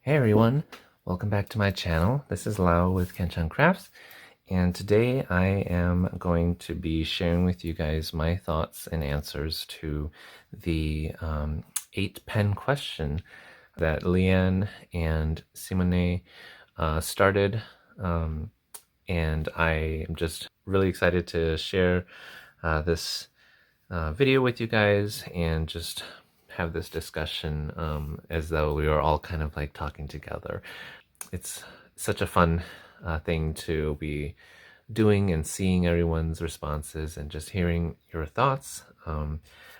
Hey everyone, welcome back to my channel. This is Lau with KenchanKrafts, and today I am going to be sharing with you guys my thoughts and answers to the 8-pen question that Leanne and Simone started, and I am just really excited to share this video with you guys and just have this discussion as though we were all kind of like talking together. It's such a fun thing to be doing and seeing everyone's responses and just hearing your thoughts.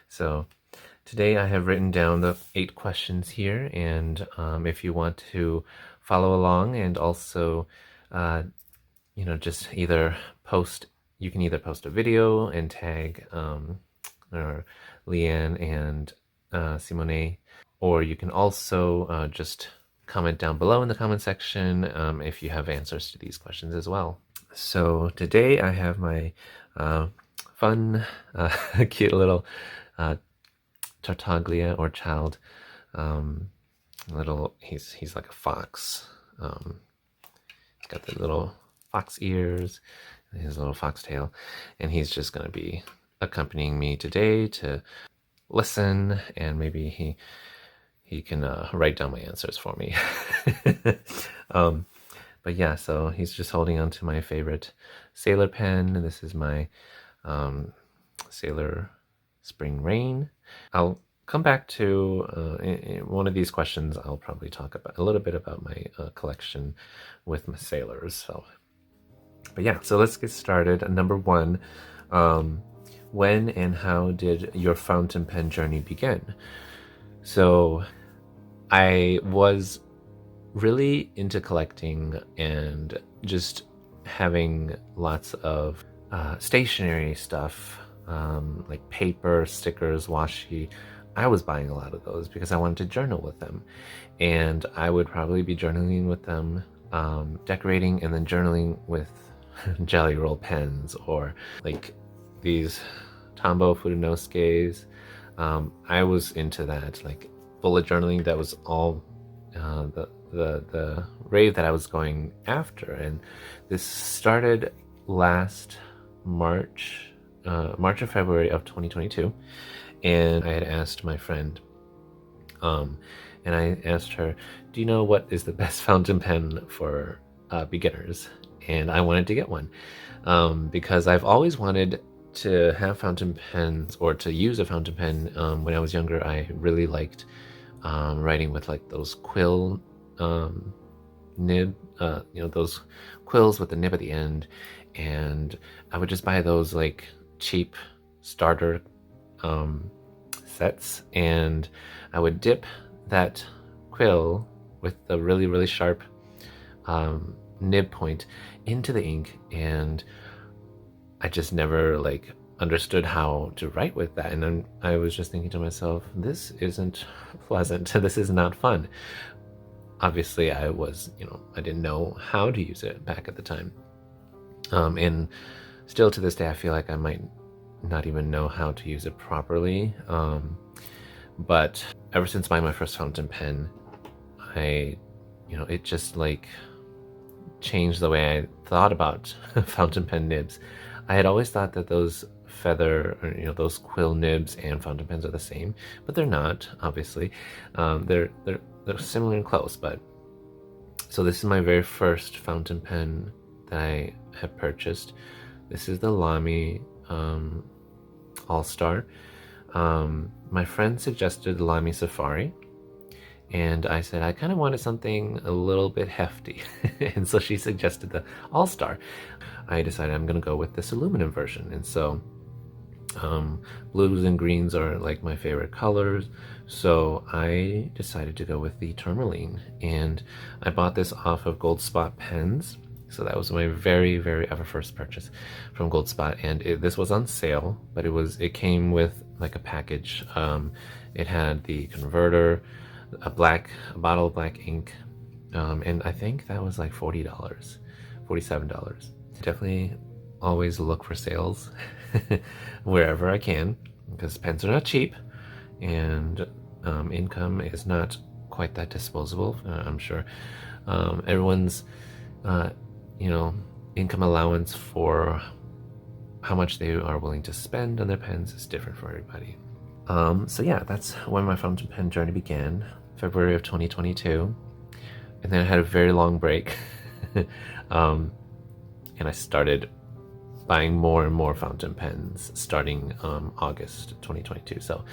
So today I have written down the 8 questions here, and if you want to follow along and also just either post, you can either post a video and tag or Leanne and Simone, or you can also just comment down below in the comment section if you have answers to these questions as well. So today I have my fun, cute little Tartaglia or child. He's like a fox. He's got the little fox ears and his little fox tail, and he's just going to be accompanying me today to listen, and maybe he can write down my answers for me. But yeah, so he's just holding on to my favorite sailor pen. This is my Sailor Spring Rain. I'll come back to in one of these questions. I'll probably talk about a little bit about my collection with my sailors. So, but yeah, so let's get started. Number 1. When and how did your fountain pen journey begin? So I was really into collecting and just having lots of stationery stuff, like paper, stickers, washi. I was buying a lot of those because I wanted to journal with them, and I would probably be journaling with them, decorating, and then journaling with Jelly Roll pens or like these Tombow Fudenosuke's. I was into that, like bullet journaling. That was all the rave that I was going after, and this started last March or February of 2022, and I had asked my friend, and I asked her, do you know what is the best fountain pen for beginners? And I wanted to get one because I've always wanted to have fountain pens, or to use a fountain pen. When I was younger, I really liked writing with like those quill nib, those quills with the nib at the end, and I would just buy those like cheap starter sets, and I would dip that quill with the really, really sharp nib point into the ink, and I just never like understood how to write with that. And then I was just thinking to myself, this isn't pleasant. This is not fun. Obviously I was, I didn't know how to use it back at the time. And still to this day, I feel like I might not even know how to use it properly. But ever since buying my first fountain pen, it just like changed the way I thought about fountain pen nibs. I had always thought that those feather, or those quill nibs and fountain pens are the same, but they're not. Obviously, they're similar and close. But so this is my very first fountain pen that I have purchased. This is the Lamy All-Star. My friend suggested the Lamy Safari, and I said I kind of wanted something a little bit hefty, and so she suggested the All-Star. I decided I'm going to go with this aluminum version, and so blues and greens are like my favorite colors, so I decided to go with the tourmaline, and I bought this off of Gold Spot Pens. So that was my very, very ever first purchase from Gold Spot, and this was on sale, but it came with like a package. It had the converter, a bottle of black ink, and I think that was like $40, $47. Definitely always look for sales wherever I can, because pens are not cheap, and income is not quite that disposable. I'm sure everyone's income allowance for how much they are willing to spend on their pens is different for everybody. So yeah, that's when my fountain pen journey began, February of 2022. And then I had a very long break. And I started buying more and more fountain pens starting August 2022. So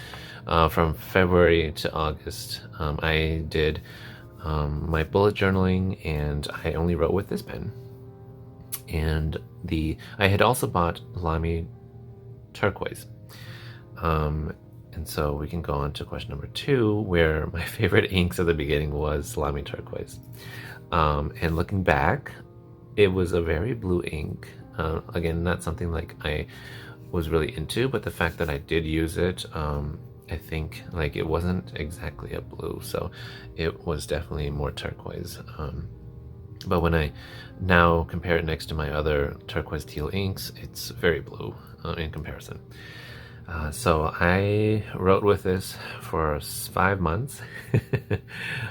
from February to August, I did my bullet journaling, and I only wrote with this pen. And I had also bought Lamy Turquoise. And so we can go on to question number 2, where my favorite inks at the beginning was Lamy Turquoise. And looking back, it was a very blue ink. Again, not something like I was really into, but the fact that I did use it, I think like it wasn't exactly a blue, so it was definitely more turquoise. But when I now compare it next to my other turquoise teal inks, it's very blue in comparison. So I wrote with this for 5 months.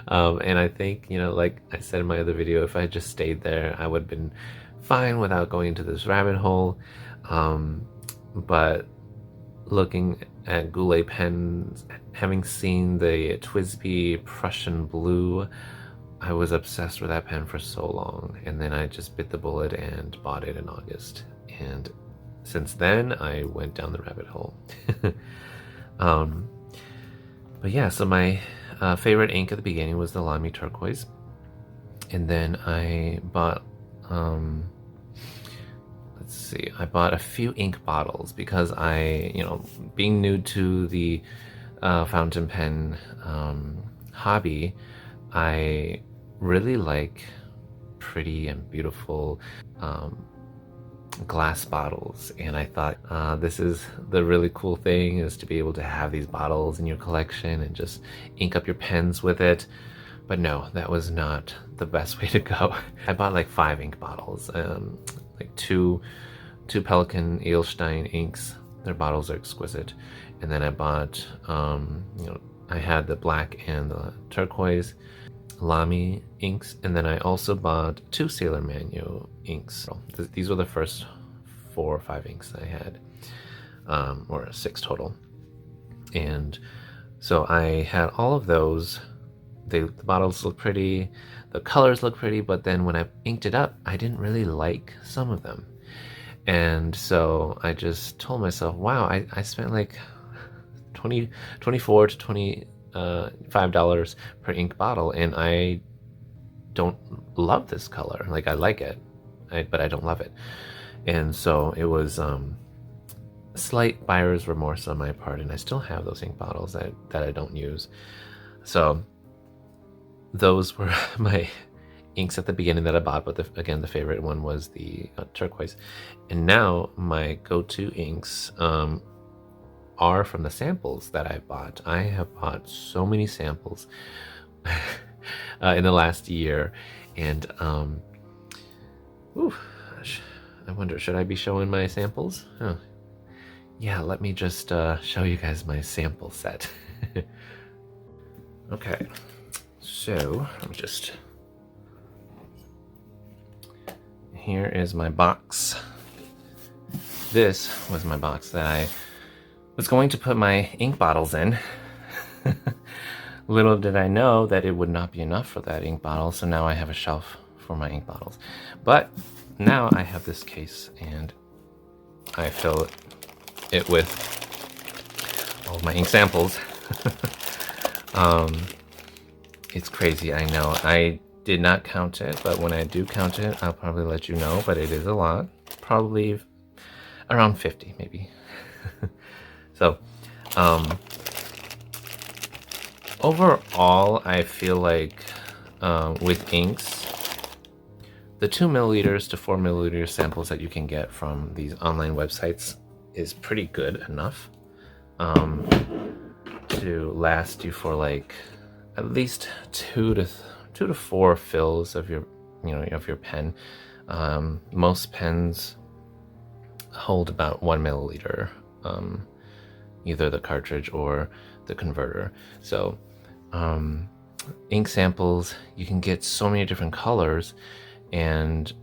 And I think, like I said in my other video, if I just stayed there, I would have been fine without going into this rabbit hole. But looking at Goulet pens, having seen the TWSBI Prussian Blue, I was obsessed with that pen for so long, and then I just bit the bullet and bought it in August. And since then, I went down the rabbit hole. But yeah, so my favorite ink at the beginning was the Lamy Turquoise. And then I bought, let's see, I bought a few ink bottles because being new to the fountain pen hobby, I really like pretty and beautiful glass bottles, and I thought this is the really cool thing, is to be able to have these bottles in your collection and just ink up your pens with it. But no, that was not the best way to go. I bought like 5 ink bottles, like two Pelikan Edelstein inks. Their bottles are exquisite. And then I bought I had the black and the turquoise Lamy inks, and then I also bought 2 Sailor Manu inks. So these were the first 4 or 5 inks I had, or 6 total. And so I had all of those. The bottles look pretty, the colors look pretty, but then when I inked it up, I didn't really like some of them. And so I just told myself, wow, I spent like $24 to $25 per ink bottle, and I don't love this color. Like, I like it, but I don't love it. And so it was slight buyer's remorse on my part, and I still have those ink bottles that I don't use. So those were my inks at the beginning that I bought, but again, the favorite one was the turquoise. And now my go-to inks are from the samples that I bought. I have bought so many samples in the last year, and I wonder, should I be showing my samples? Huh. Yeah, let me just show you guys my sample set. Okay, so let me just... Here is my box. This was my box that I was going to put my ink bottles in. Little did I know that it would not be enough for that ink bottle, so now I have a shelf for my ink bottles. But now I have this case, and I fill it with all of my ink samples. It's crazy, I know. I did not count it, but when I do count it, I'll probably let you know, but it is a lot. Probably around 50, maybe. So, overall, I feel like with inks, the 2 milliliters to 4 milliliter samples that you can get from these online websites is pretty good enough to last you for like at least 2 to 4 fills of your pen. Most pens hold about 1 milliliter, either the cartridge or the converter. So ink samples, you can get so many different colors, and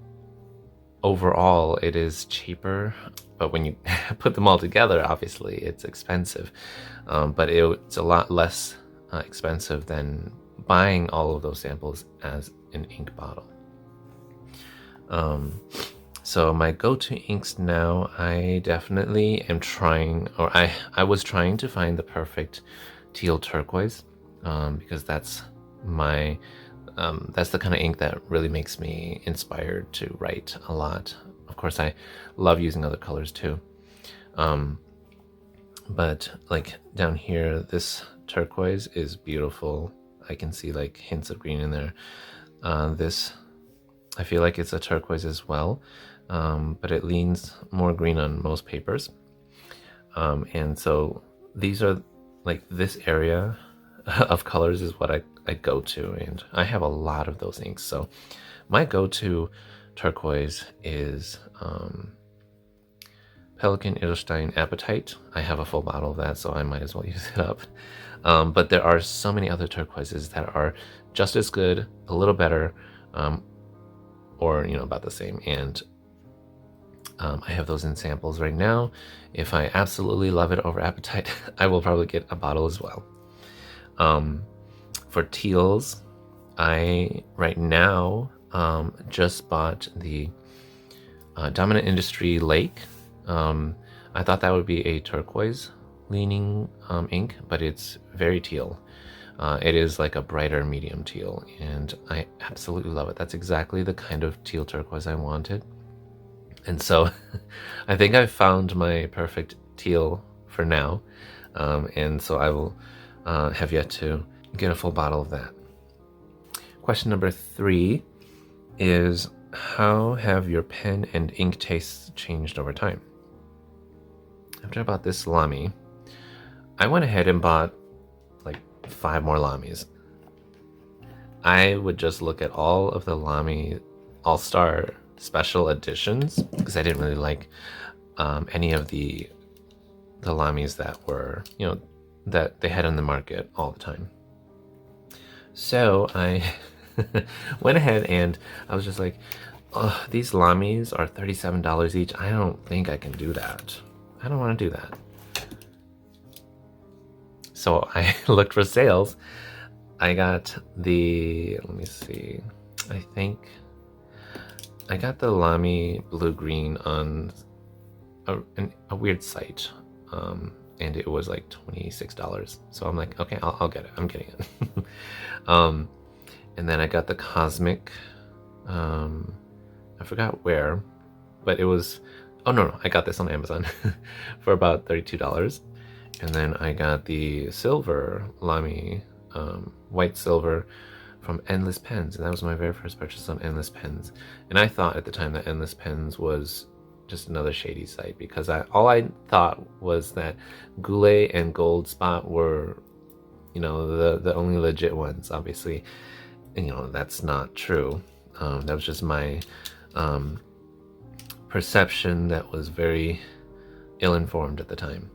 overall it is cheaper, but when you put them all together, obviously it's expensive. But it's a lot less expensive than buying all of those samples as an ink bottle. So my go-to inks now, I definitely am trying, or I was trying to find the perfect teal turquoise, because that's the kind of ink that really makes me inspired to write a lot. Of course, I love using other colors too. But like down here, this turquoise is beautiful. I can see like hints of green in there. This, I feel like it's a turquoise as well, but it leans more green on most papers. And so these are like, this area of colors is what I go to, and I have a lot of those inks. So my go-to turquoise is Pelikan Edelstein Apatite. I have a full bottle of that, so I might as well use it up. But there are so many other turquoises that are just as good, a little better, or about the same. And I have those in samples right now. If I absolutely love it over Apatite, I will probably get a bottle as well. For teals, I right now just bought the Dominant Industry Lake. I thought that would be a turquoise leaning ink, but it's very teal. It is like a brighter medium teal, and I absolutely love it. That's exactly the kind of teal turquoise I wanted. And so I think I've found my perfect teal for now. And so I will have yet to get a full bottle of that. Question number 3 is, how have your pen and ink tastes changed over time? After I bought this Lamy, I went ahead and bought like 5 more Lamys. I would just look at all of the Lamy All-Star special editions, because I didn't really like any of the Lamys that were, that they had on the market all the time. So I went ahead and I was just like, oh, these Lamys are $37 each. I don't think I can do that. I don't want to do that. So I looked for sales. I got the, let me see, I think I got the Lamy Blue Green on a weird site, and it was like $26. So I'm like, okay, I'll get it. I'm getting it. And then I got the Cosmic. I forgot where, but it was, oh no, I got this on Amazon for about $32. And then I got the silver Lamy, white silver, from Endless Pens, and that was my very first purchase on Endless Pens. And I thought at the time that Endless Pens was just another shady site, because all I thought was that Goulet and Gold Spot were, the only legit ones. Obviously, that's not true. That was just my perception that was very ill-informed at the time.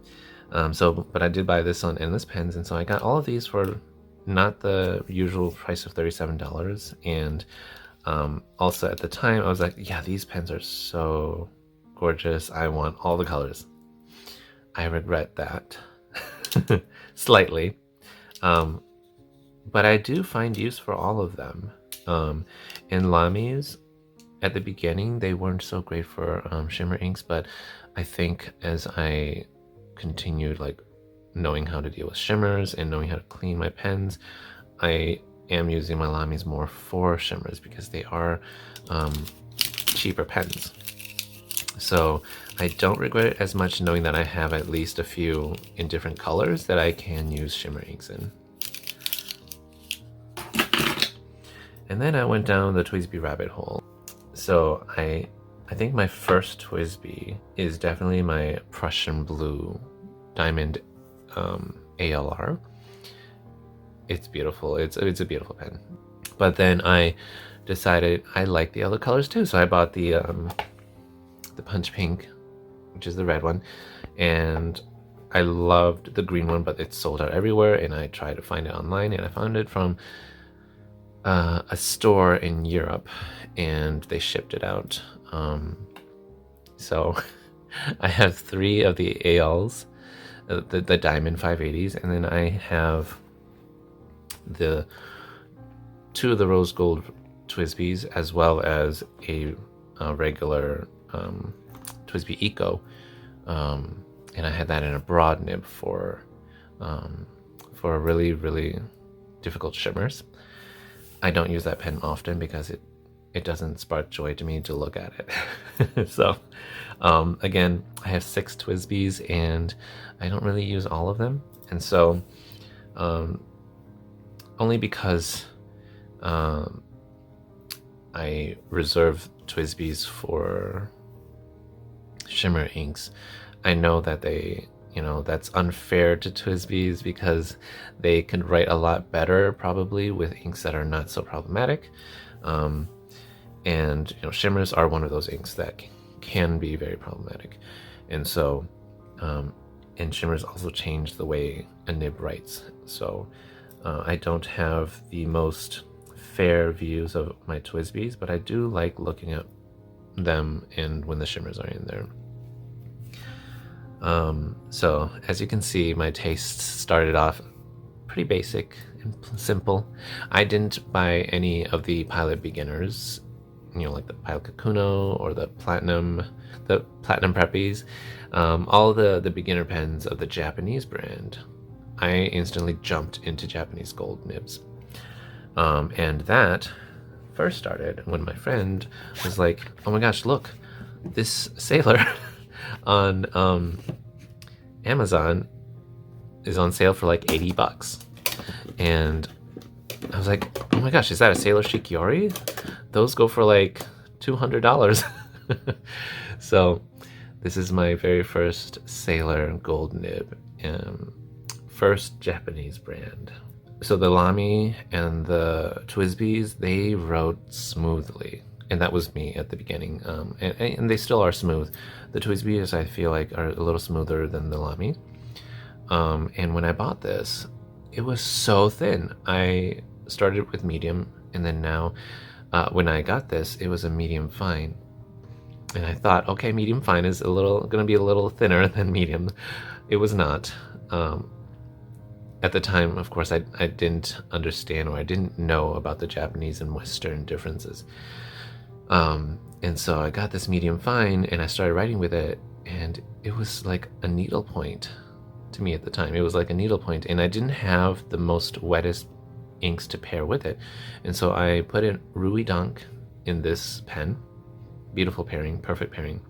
But I did buy this on Endless Pens, and so I got all of these for not the usual price of $37. And also at the time I was like, yeah, these pens are so gorgeous. I want all the colors. I regret that slightly. But I do find use for all of them. And Lamys, at the beginning, they weren't so great for shimmer inks, but I think as I continued knowing how to deal with shimmers and knowing how to clean my pens, I am using my Lamys more for shimmers, because they are cheaper pens. So I don't regret it as much, knowing that I have at least a few in different colors that I can use shimmer inks in. And then I went down the TWSBI rabbit hole. So I think my first TWSBI is definitely my Prussian Blue Diamond ALR. It's beautiful. It's a beautiful pen. But then I decided I like the other colors too, so I bought the Punch Pink, which is the red one, and I loved the green one, but it's sold out everywhere. And I tried to find it online, and I found it from a store in Europe, and they shipped it out. So I have 3 of the ALs, the Diamond 580s, and then I have the 2 of the Rose Gold TWSBIs, as well as a regular TWSBI Eco, and I had that in a broad nib for really difficult shimmers. I don't use that pen often because it doesn't spark joy to me to look at it. So again, I have 6 TWSBIs and I don't really use all of them, and so only because I reserve TWSBIs for shimmer inks, I know that they, that's unfair to TWSBIs because they can write a lot better probably with inks that are not so problematic. And shimmers are one of those inks that can be very problematic, and so and shimmers also change the way a nib writes. So I don't have the most fair views of my TWSBIs, but I do like looking at them and when the shimmers are in there. So as you can see, my tastes started off pretty basic and simple. I didn't buy any of the Pilot beginners, like the Pilot Kakuno or the Platinum Preppies, all the beginner pens of the Japanese brand. I instantly jumped into Japanese gold nibs. And that first started when my friend was like, oh my gosh, look, this sailor on Amazon is on sale for like $80. And I was like, oh my gosh, is that a Sailor Shikiori? Those go for like $200. So this is my very first Sailor gold nib, first Japanese brand. So the Lamy and the TWSBIs, they wrote smoothly, and that was me at the beginning, and they still are smooth. The TWSBIs, I feel like, are a little smoother than the Lamy. And when I bought this, it was so thin. I started with medium, and then now when I got this, it was a medium fine, and I thought, okay, medium fine is gonna be a little thinner than medium. It was not. At the time, of course, I didn't understand, or I didn't know about the Japanese and Western differences. And so I got this medium fine and I started writing with it, and it was like a needle point to me at the time. It was like a needle point, and I didn't have the most wettest inks to pair with it. And so I put in Rui Dunk in this pen. Beautiful pairing, perfect pairing.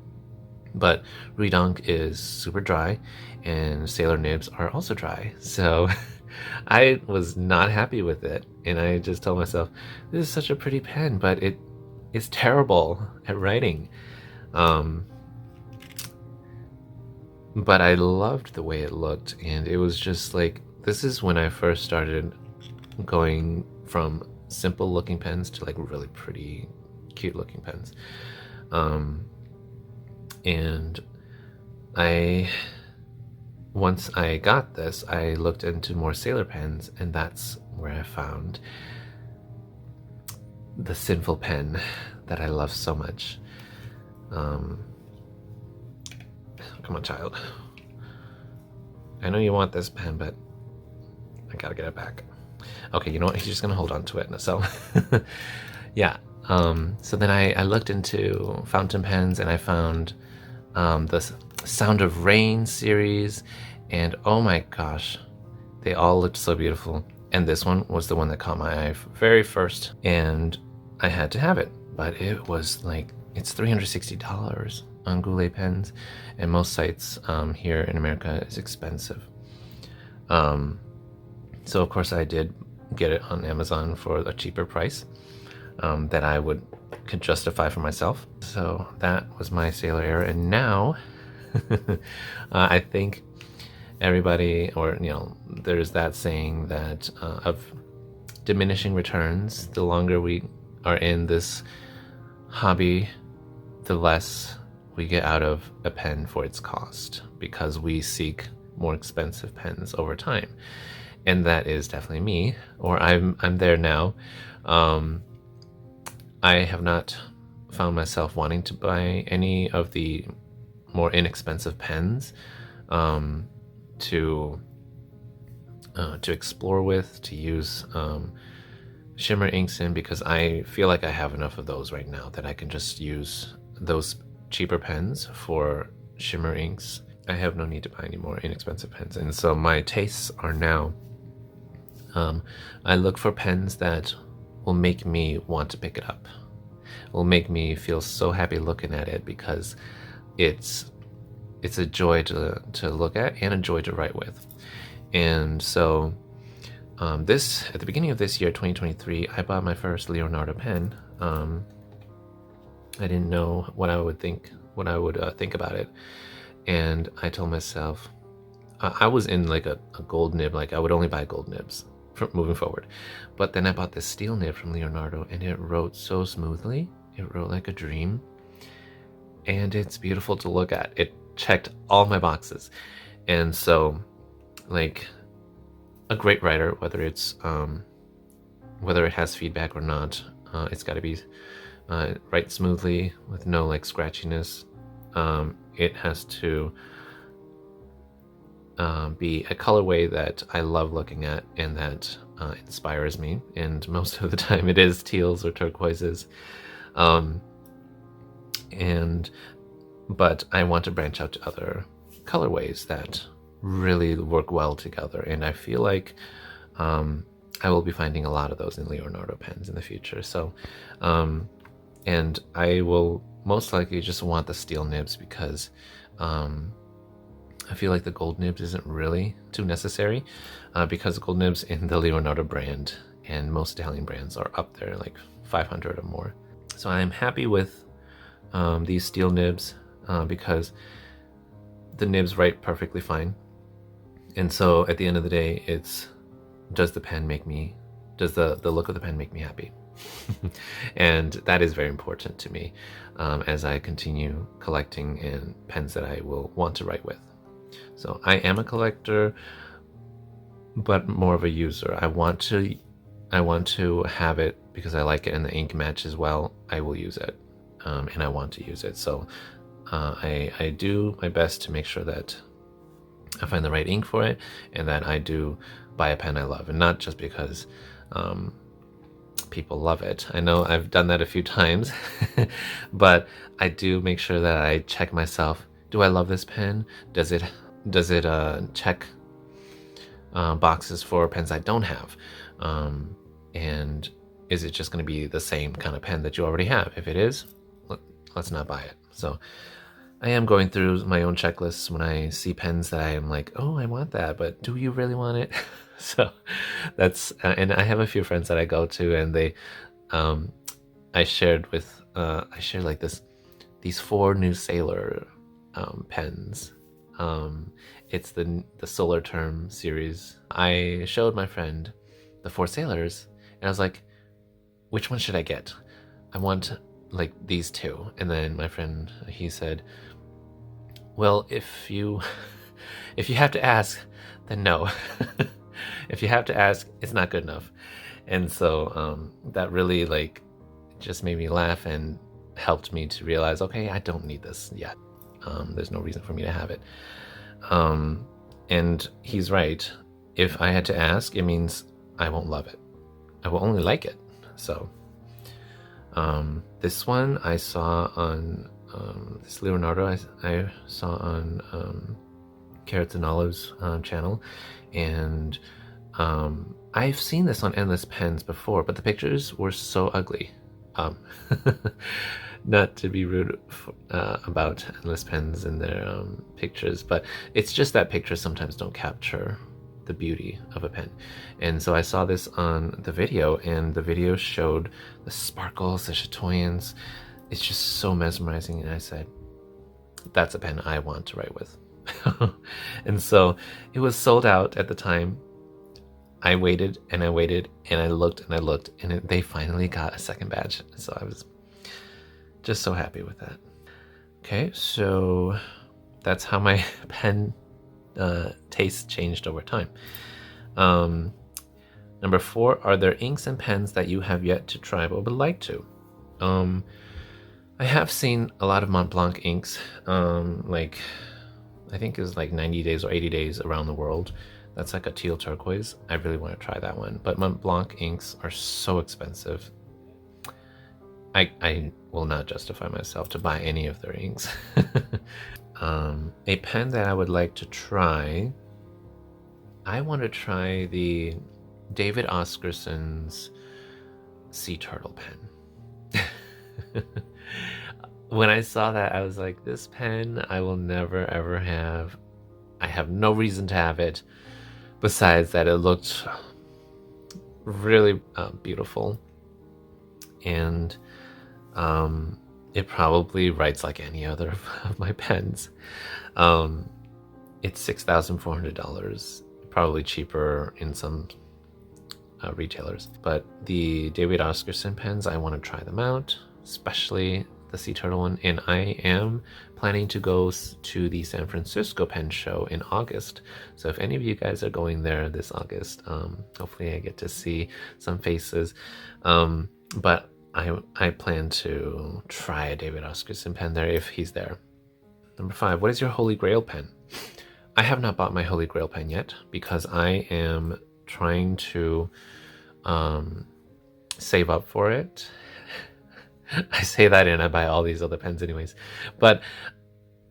But Rui Dunk is super dry, and Sailor nibs are also dry. So I was not happy with it, and I just told myself, this is such a pretty pen, but it is terrible at writing. But I loved the way it looked, and it was just like, this is when I first started going from simple looking pens to like really pretty, cute looking pens. And once I got this, I looked into more Sailor pens, and that's where I found the sinful pen that I love so much. Come on, child. I know you want this pen, but I gotta get it back. Okay, you know what? He's just gonna hold on to it. So, yeah. So then I looked into fountain pens, and I found the Sound of Rain series, and oh my gosh, they all looked so beautiful. And this one was the one that caught my eye very first, and I had to have it. But it was like, it's $360 on Goulet pens, and most sites here in America is expensive. So of course I did get it on Amazon for a cheaper price that could justify for myself. So that was my Sailor era, and now I think everybody, or there's that saying that of diminishing returns. The longer we are in this hobby, the less we get out of a pen for its cost, because we seek more expensive pens over time. And that is definitely me, or I'm there now. I have not found myself wanting to buy any of the more inexpensive pens to explore with, to use shimmer inks in, because I feel like I have enough of those right now that I can just use those cheaper pens for shimmer inks. I have no need to buy any more inexpensive pens, and so my tastes are now, I look for pens that will make me want to pick it up, will make me feel so happy looking at it, because it's a joy to look at and a joy to write with. And so at the beginning of this year, 2023, I bought my first Leonardo pen. I didn't know what I would think about it, and I told myself, I was in like a gold nib, like I would only buy gold nibs from moving forward. But then I bought this steel nib from Leonardo, and it wrote so smoothly. It wrote like a dream, and it's beautiful to look at. It checked all my boxes. And so, like, a great writer, whether it's whether it has feedback or not, it's got to be write smoothly with no like scratchiness. It has to be a colorway that I love looking at and that inspires me, and most of the time it is teals or turquoises. But I want to branch out to other colorways that really work well together, and I feel like I will be finding a lot of those in Leonardo pens in the future. So and I will most likely just want the steel nibs, because I feel like the gold nibs isn't really too necessary, because gold nibs in the Leonardo brand and most Italian brands are up there like 500 or more. So I'm happy with these steel nibs because the nibs write perfectly fine. And so at the end of the day, it's, does the look of the pen make me happy? And that is very important to me as I continue collecting in pens that I will want to write with. So I am a collector, but more of a user. I want to have it because I like it and the ink matches well. I will use it, and I want to use it. So I do my best to make sure that I find the right ink for it, and that I do buy a pen I love, and not just because people love it. I know I've done that a few times, but I do make sure that I check myself. Do I love this pen? Does it check boxes for pens I don't have? And is it just going to be the same kind of pen that you already have? If it is, let's not buy it. So I am going through my own checklists when I see pens that I am like, oh, I want that, but do you really want it? So that's, and I have a few friends that I go to, and they, I shared like these 4 new Sailor pens. It's the Solar Term series. I showed my friend the 4 Sailors, and I was like, which one should I get? I want like these 2. And then my friend, he said, well, if you have to ask, then no. If you have to ask, it's not good enough. And so that really like just made me laugh and helped me to realize, okay, I don't need this yet. There's no reason for me to have it. And he's right. If I had to ask, it means I won't love it. I will only like it. So this one I saw on this Leonardo I saw on Carrots and Olives channel, and I've seen this on Endless Pens before, but the pictures were so ugly. Not to be rude about Endless Pens and their pictures, but it's just that pictures sometimes don't capture the beauty of a pen. And so I saw this on the video, and the video showed the sparkles, the chatoyance. It's just so mesmerizing, and I said, that's a pen I want to write with. And so it was sold out at the time. I waited and I waited, and I looked and I looked, and they finally got a second batch. So I was just so happy with that. Okay, so that's how my pen taste changed over time. Number 4, are there inks and pens that you have yet to try but would like to? I have seen a lot of Montblanc inks, like I think it's like 90 days or 80 days around the world. That's like a teal turquoise. I really want to try that one. But Montblanc inks are so expensive. I will not justify myself to buy any of their inks. A pen that I would like to try, I want to try the David Oscarson's Sea Turtle pen. When I saw that, I was like, this pen I will never ever have. I have no reason to have it, besides that it looked really beautiful. And it probably writes like any other of my pens. It's $6,400, probably cheaper in some retailers. But the David Oscarson pens, I want to try them out, especially the Sea Turtle one. And I am planning to go to the San Francisco pen show in August. So if any of you guys are going there this August, hopefully I get to see some faces. But I plan to try a David Oscarson pen there if he's there. Number 5, what is your Holy Grail pen? I have not bought my Holy Grail pen yet because I am trying to save up for it. I say that and I buy all these other pens anyways. But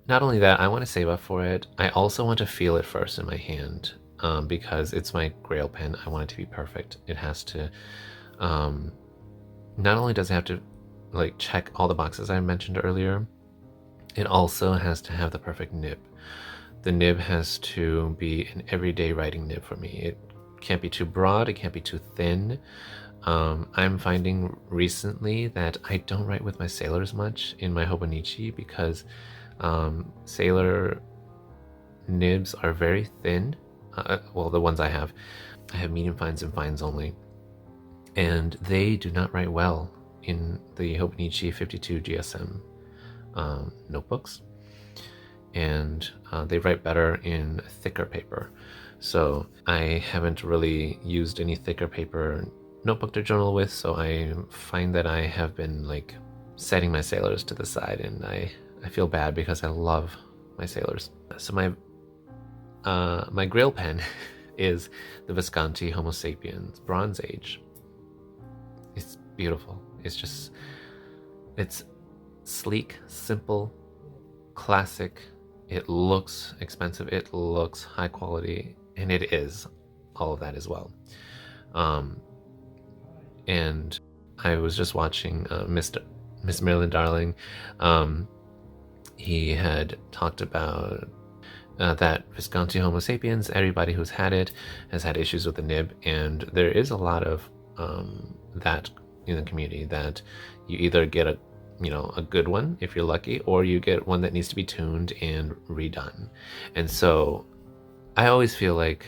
not only that, I want to save up for it. I also want to feel it first in my hand because it's my Grail pen. I want it to be perfect. It has to... not only does it have to like check all the boxes I mentioned earlier, it also has to have the perfect nib. The nib has to be an everyday writing nib for me. It can't be too broad, it can't be too thin. I'm finding recently that I don't write with my sailors much in my Hobonichi because sailor nibs are very thin. Well, the ones I have medium fines and fines only. And they do not write well in the Hobonichi 52 GSM notebooks. And they write better in thicker paper. So I haven't really used any thicker paper notebook to journal with, so I find that I have been like setting my sailors to the side, and I feel bad because I love my sailors. So my Grail pen is the Visconti Homo sapiens Bronze Age. It's beautiful. It's sleek, simple, classic. It looks expensive, it looks high quality, and it is all of that as well. And I was just watching Miss Marilyn Darling. He had talked about that Visconti Homo sapiens, everybody who's had it has had issues with the nib, and there is a lot of that in the community, that you either get a good one if you're lucky, or you get one that needs to be tuned and redone. And so I always feel like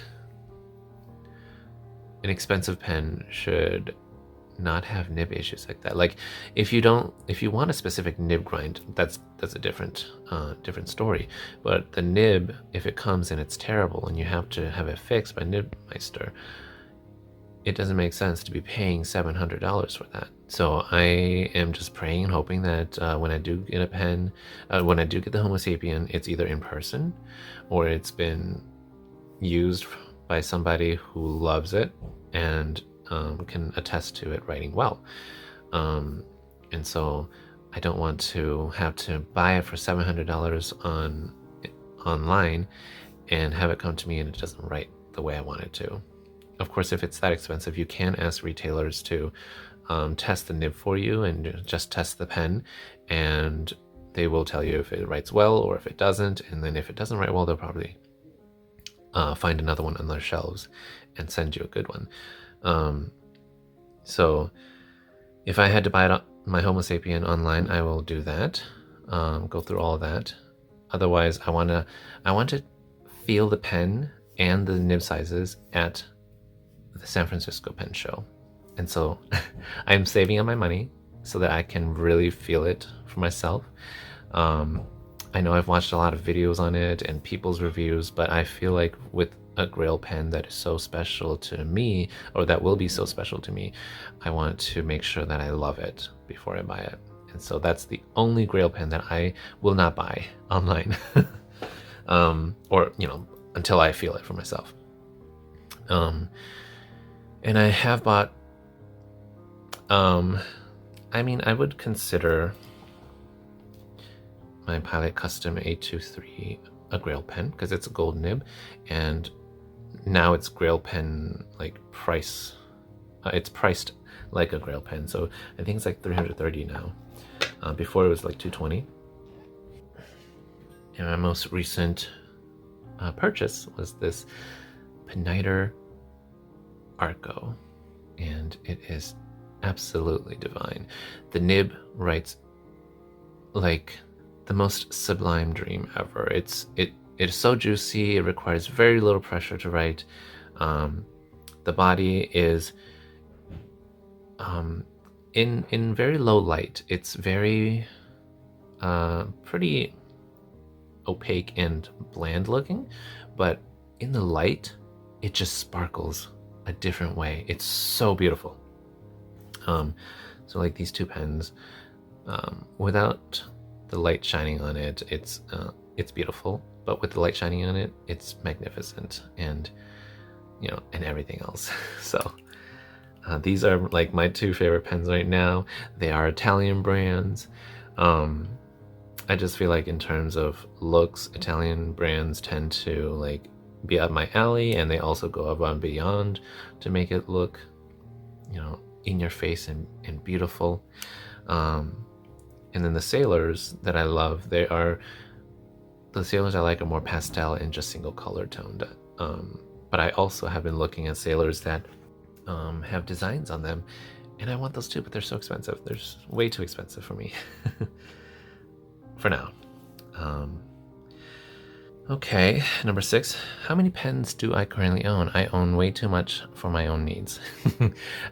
an expensive pen should not have nib issues like that. Like if you want a specific nib grind, that's a different story. But the nib, if it comes and it's terrible and you have to have it fixed by Nibmeister, it doesn't make sense to be paying $700 for that. So I am just praying and hoping that when I do get a pen, when I do get the Homo sapien, it's either in person or it's been used by somebody who loves it and can attest to it writing well. And so I don't want to have to buy it for $700 online and have it come to me and it doesn't write the way I want it to. Of course, if it's that expensive, you can ask retailers to test the nib for you and just test the pen, and they will tell you if it writes well or if it doesn't. And then if it doesn't write well, they'll probably find another one on their shelves and send you a good one. So if I had to buy my Homo sapien online, I will do that, go through all of that. Otherwise, I want to feel the pen and the nib sizes at the San Francisco pen show. And so I'm saving up my money so that I can really feel it for myself. I know I've watched a lot of videos on it and people's reviews, but I feel like with a Grail pen that is so special to me, or that will be so special to me, I want to make sure that I love it before I buy it. And so that's the only Grail pen that I will not buy online. Or, you know, until I feel it for myself. And I have bought, I mean, I would consider my Pilot Custom 823 a Grail pen because it's a gold nib, and now it's Grail pen like price. It's priced like a Grail pen, so I think it's like 330 now. Before it was like 220. And my most recent purchase was this Peniter Arco, and it is absolutely divine. The nib writes like the most sublime dream ever. It is so juicy. It requires very little pressure to write. The body is in very low light. It's very pretty opaque and bland looking, but in the light it just sparkles a different way. It's so beautiful. So like these two pens, without the light shining on it, it's beautiful, but with the light shining on it, it's magnificent, and you know, and everything else. So these are like my two favorite pens right now. They are Italian brands. I just feel like in terms of looks, Italian brands tend to like be up my alley, and they also go above and beyond to make it look, you know, in your face and beautiful. And then the Sailors that I love, the Sailors I like are more pastel and just single color toned. But I also have been looking at Sailors that have designs on them, and I want those too, but they're so expensive. They're way too expensive for me. For now. Okay, number 6. How many pens do I currently own? I own way too much for my own needs.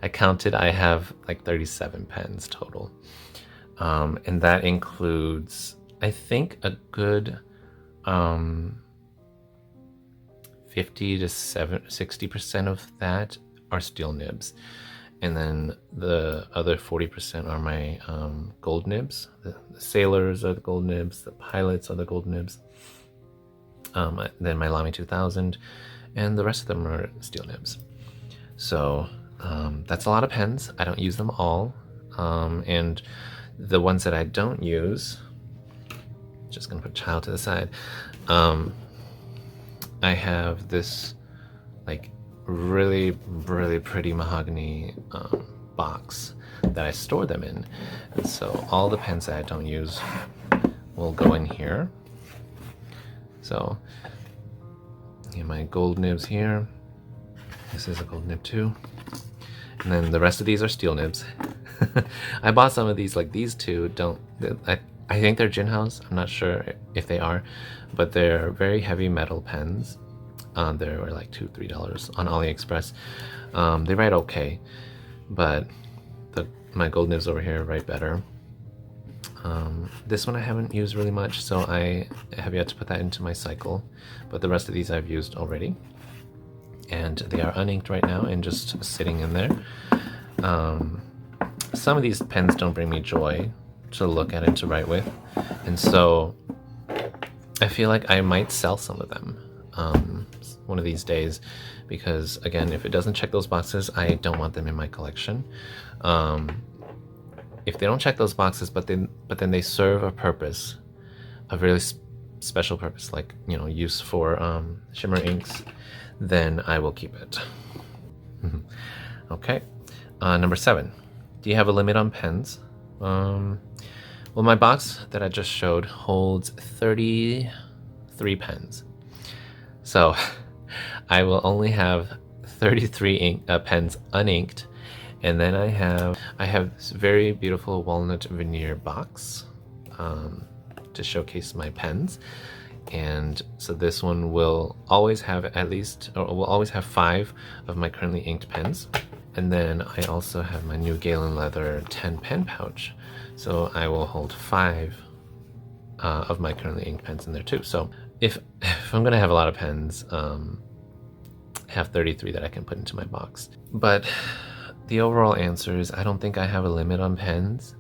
I counted, I have like 37 pens total. And that includes, I think, a good 50 to 60% of that are steel nibs. And then the other 40% are my gold nibs. The Sailors are the gold nibs. The Pilots are the gold nibs. Then my Lamy 2000. And the rest of them are steel nibs. So that's a lot of pens. I don't use them all. And the ones that I don't use, just going to put Child to the side. I have this like really pretty mahogany box that I store them in, and so all the pens that I don't use will go in here. So my gold nibs here, this is a gold nib too, and then the rest of these are steel nibs. I bought some of these, like these two I think they're Jinhaos. I'm not sure if they are, but they're very heavy metal pens. They were like $2-3 on AliExpress. They write okay, but my gold nibs over here write better. This one I haven't used really much, so I have yet to put that into my cycle, but the rest of these I've used already, and they are uninked right now and just sitting in there. Some of these pens don't bring me joy to look at and to write with, and so I feel like I might sell some of them one of these days, because again, if it doesn't check those boxes, I don't want them in my collection. If they don't check those boxes, but then they serve a purpose, a really special purpose, like, you know, use for shimmer inks, then I will keep it. Okay, number 7. Do you have a limit on pens? Well, my box that I just showed holds 33 pens. So I will only have 33 pens uninked, and then I have this very beautiful walnut veneer box to showcase my pens. And so this one will always have will always have 5 of my currently inked pens. And then I also have my new Galen leather 10 pen pouch. So I will hold 5 of my currently inked pens in there too. So if I'm gonna have a lot of pens, have 33 that I can put into my box. But the overall answer is I don't think I have a limit on pens.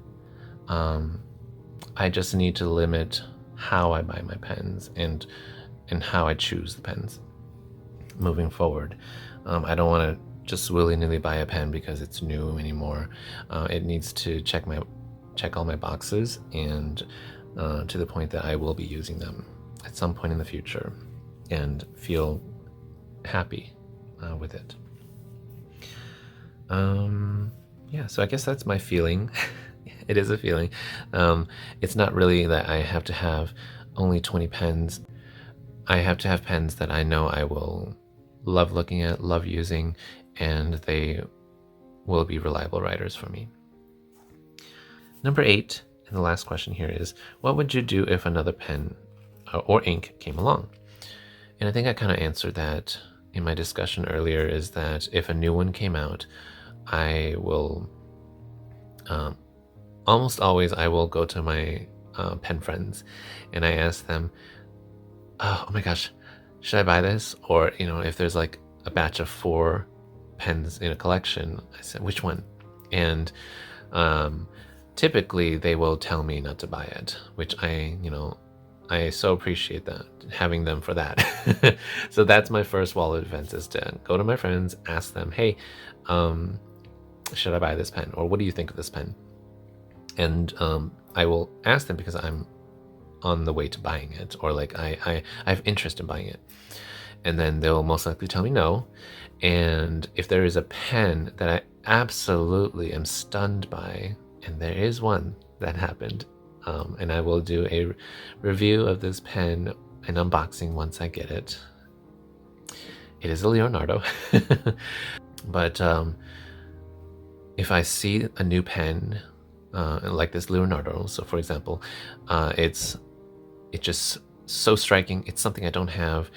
I just need to limit how I buy my pens and how I choose the pens moving forward. I don't want to just willy-nilly buy a pen because it's new anymore. It needs to check all my boxes, and to the point that I will be using them at some point in the future and feel happy with it. Yeah, so I guess that's my feeling. It is a feeling. It's not really that I have to have only 20 pens. I have to have pens that I know I will love looking at, love using, and they will be reliable writers for me. Number 8, and the last question here is, what would you do if another pen or ink came along? And I think I kind of answered that in my discussion earlier, is that if a new one came out, I will, almost always I will go to my pen friends and I ask them, oh my gosh, should I buy this? Or, if there's like a batch of 4 pens in a collection, I said, which one? And typically they will tell me not to buy it, which I so appreciate that, having them for that. So that's my first wall of defense, is to go to my friends, ask them, hey, should I buy this pen? Or what do you think of this pen? And I will ask them because I'm on the way to buying it, or like I have interest in buying it. And then they'll most likely tell me no. And if there is a pen that I absolutely am stunned by, and there is one that happened, and I will do a review of this pen, an unboxing once I get it. It is a Leonardo. But if I see a new pen like this Leonardo, so for example, it's just so striking. It's something I don't have.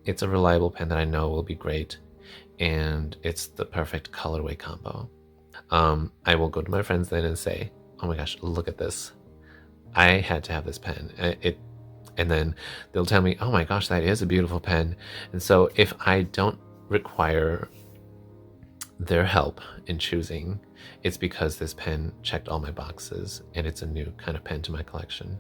It's a reliable pen that I know will be great, and it's the perfect colorway combo. I will go to my friends then and say, oh my gosh, look at this. I had to have this pen. And then they'll tell me, oh my gosh, that is a beautiful pen. And so if I don't require their help in choosing, it's because this pen checked all my boxes and it's a new kind of pen to my collection.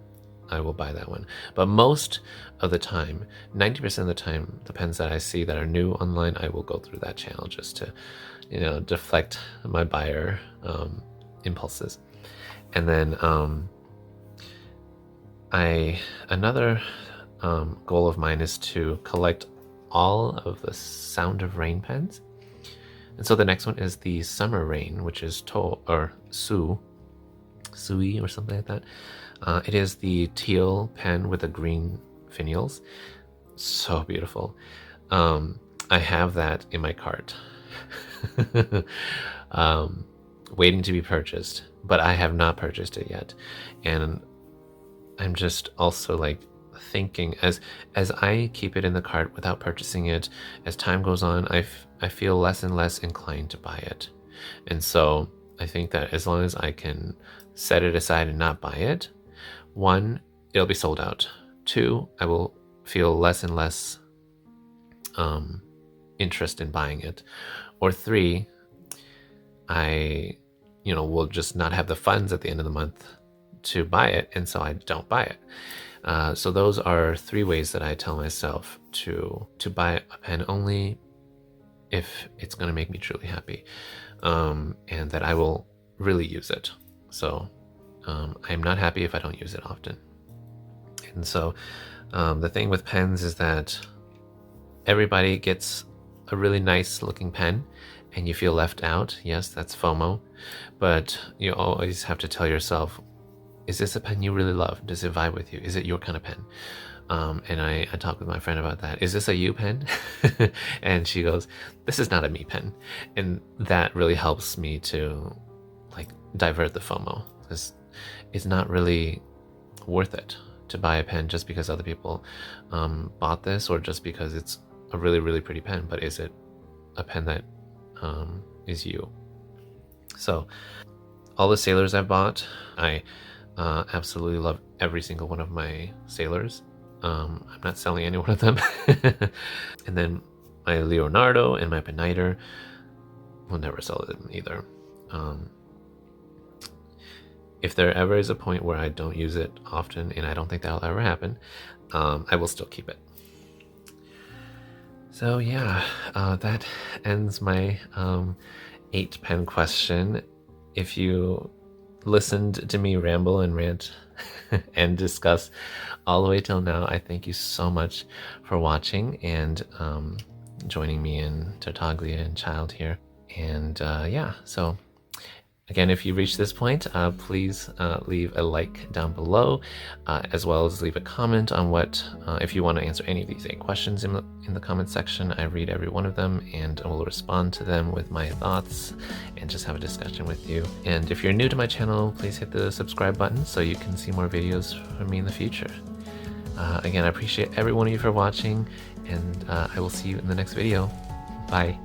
I will buy that one. But most of the time, 90% of the time, the pens that I see that are new online, I will go through that channel just to, deflect my buyer impulses. And then another goal of mine is to collect all of the Sound of Rain pens. And so the next one is the Summer Rain, which is Sui or something like that. It is the teal pen with the green finials. So beautiful. I have that in my cart, waiting to be purchased, but I have not purchased it yet. And I'm just also like thinking, as I keep it in the cart without purchasing it, as time goes on, I feel less and less inclined to buy it. And so I think that as long as I can set it aside and not buy it, 1, it'll be sold out. 2, I will feel less and less interest in buying it. Or 3, I will just not have the funds at the end of the month to buy it, and so I don't buy it. So those are 3 ways that I tell myself to buy a pen only if it's going to make me truly happy, and that I will really use it. So I'm not happy if I don't use it often. And so the thing with pens is that everybody gets a really nice looking pen and you feel left out. Yes, that's FOMO, but you always have to tell yourself, is this a pen you really love? Does it vibe with you? Is it your kind of pen? And I talked with my friend about that. Is this a you pen? And she goes, this is not a me pen. And that really helps me to like divert the FOMO, because it's not really worth it to buy a pen just because other people bought this, or just because it's a really, really pretty pen. But is it a pen that is you? So all the Sailors I've bought, I absolutely love every single one of my Sailors. I'm not selling any one of them. And then my Leonardo and my Beniter will never sell them either. If there ever is a point where I don't use it often, and I don't think that'll ever happen, I will still keep it. So yeah, that ends my 8-pen question. If you listened to me ramble and rant and discuss all the way till now, I thank you so much for watching and joining me in Tartaglia and Child here. And yeah, so again, if you reach this point, please leave a like down below, as well as leave a comment on what, if you want to answer any of these 8 questions in the comment section. I read every one of them and I will respond to them with my thoughts and just have a discussion with you. And if you're new to my channel, please hit the subscribe button so you can see more videos from me in the future. Again, I appreciate every one of you for watching, and I will see you in the next video. Bye.